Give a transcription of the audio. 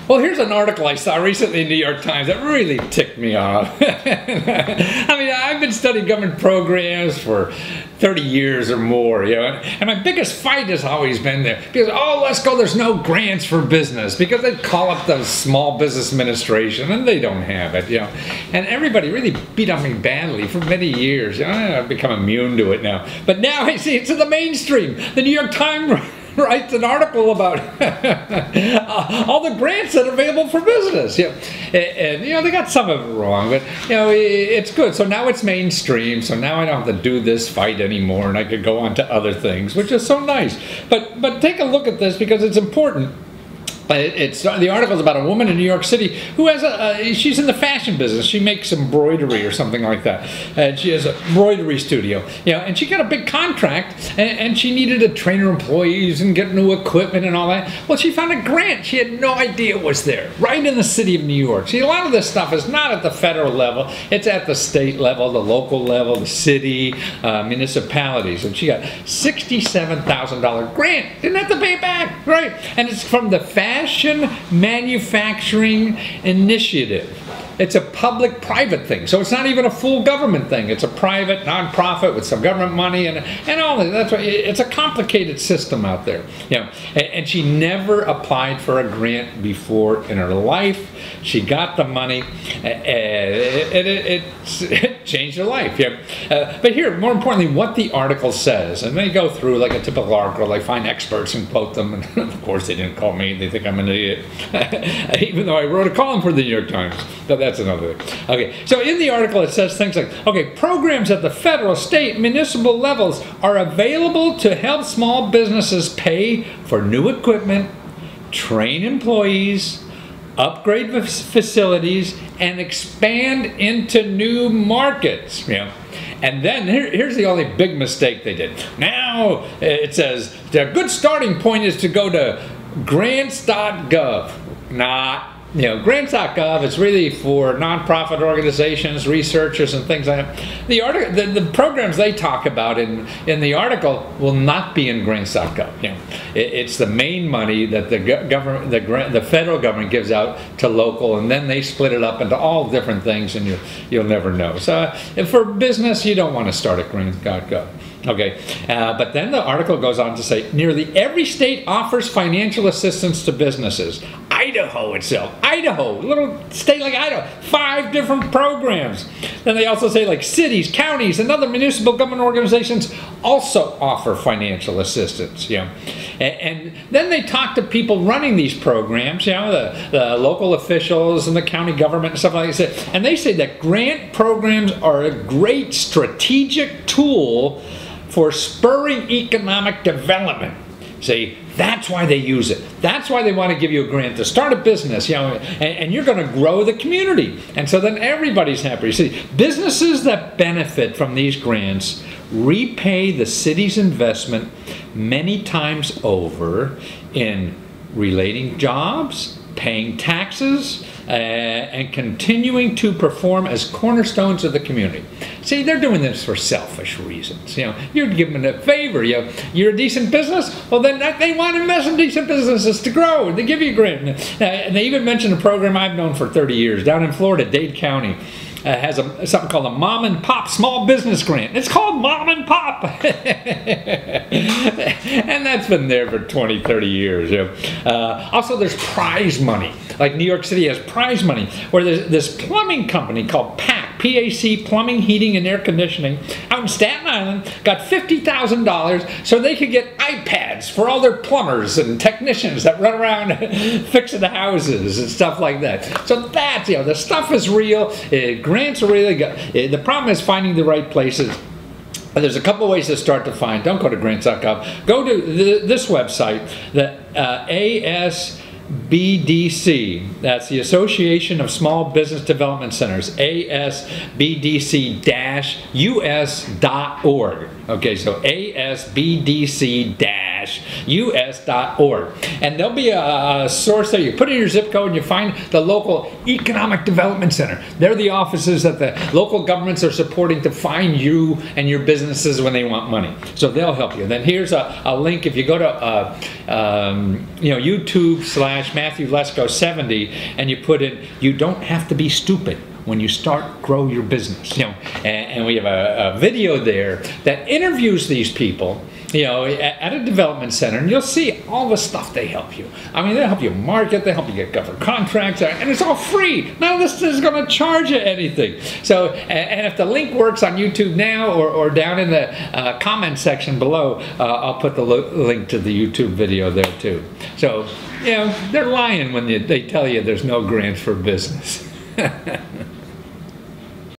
Well, here's an article I saw recently in the New York Times that really ticked me off. I mean, I've been studying government programs for 30 years or more, you know, and my biggest fight has always been there. Because, oh, Lesko, there's no grants for business, because they call up the Small Business Administration and they don't have it, you know. And everybody really beat on me badly for many years. You know, I've become immune to it now. But now I see it's in the mainstream. The New York Times writes an article about all the grants that are available for business. Yeah. And, you know, they got some of it wrong, but, you know, it's good. So now it's mainstream, so now I don't have to do this fight anymore, and I could go on to other things, which is so nice. But take a look at this, because it's important. The article is about a woman in New York City who has she's in the fashion business. She makes embroidery or something like that. And she has an embroidery studio. You know, and she got a big contract, and she needed to train her employees and get new equipment and all that. Well, she found a grant she had no idea was there, right in the city of New York. See, a lot of this stuff is not at the federal level. It's at the state level, the local level, the city, municipalities. And she got $67,000 grant. Didn't have to pay it back, right? And it's from the Fashion Manufacturing Initiative. It's a public-private thing, so it's not even a full government thing. It's a private, non-profit with some government money and all that. That's why it's a complicated system out there. You know, and she never applied for a grant before in her life. She got the money, and it changed her life. Yeah. But here, more importantly, what the article says, and they go through like a typical article. They find experts and quote them, and of course they didn't call me. They think I'm an idiot, even though I wrote a column for the New York Times. But that's another thing. Okay, so in the article it says things like, okay, programs at the federal, state, municipal levels are available to help small businesses pay for new equipment, train employees, upgrade facilities, and expand into new markets. You know? And then here's the only big mistake they did. Now it says the good starting point is to go to grants.gov. You know, grants.gov is really for nonprofit organizations, researchers, and things like that. The programs they talk about in the article will not be in grants.gov. You know, it's the main money that the federal government gives out to local, and then they split it up into all different things, and you'll never know. So for business, you don't want to start at grants.gov. Okay, but then the article goes on to say nearly every state offers financial assistance to businesses. Idaho itself, Idaho, little state like Idaho, 5 different programs. Then they also say like cities, counties, and other municipal government organizations also offer financial assistance. You know, and then they talk to people running these programs, you know, the local officials and the county government and stuff like that, and they say that grant programs are a great strategic tool for spurring economic development. See, that's why they use it. That's why they want to give you a grant to start a business, you know, and you're going to grow the community. And so then everybody's happy. See, businesses that benefit from these grants repay the city's investment many times over in relating jobs, paying taxes, and continuing to perform as cornerstones of the community. See, they're doing this for selfish reasons. You know, you're giving them a favor. You're a decent business. Well, then they want to invest in decent businesses to grow. They give you a grant. And they even mentioned a program I've known for 30 years down in Florida, Dade County. Has something called a Mom and Pop Small Business Grant. It's called Mom and Pop. And that's been there for 20, 30 years. You know. Also, there's prize money. Like New York City has prize money, where there's this plumbing company called PAC, Plumbing, Heating, and Air Conditioning, out in Staten Island, got $50,000 so they could get iPads for all their plumbers and technicians that run around fixing the houses and stuff like that. So that's, you know, the stuff is real. Grants are really good. The problem is finding the right places. There's a couple ways to start to find. Don't go to grants.gov. Go to this website, the ASBDC. That's the Association of Small Business Development Centers, ASBDC-US.org. Okay, so ASBDC-US.org. And there'll be a source there. You put in your zip code and you find the local Economic Development Center. They're the offices that the local governments are supporting to find you and your businesses when they want money. So they'll help you. Then here's a link. If you go to you know, YouTube/ Matthew Lesko 70, and you put in, you don't have to be stupid when you start grow your business. And we have a video there that interviews these people, at a development center, and you'll see all the stuff they help you. I mean, they'll help you market, they help you get government contracts, and it's all free. None of this is going to charge you anything. So, and if the link works on YouTube now or down in the comment section below, I'll put the link to the YouTube video there too. So, they're lying when they tell you there's no grants for business.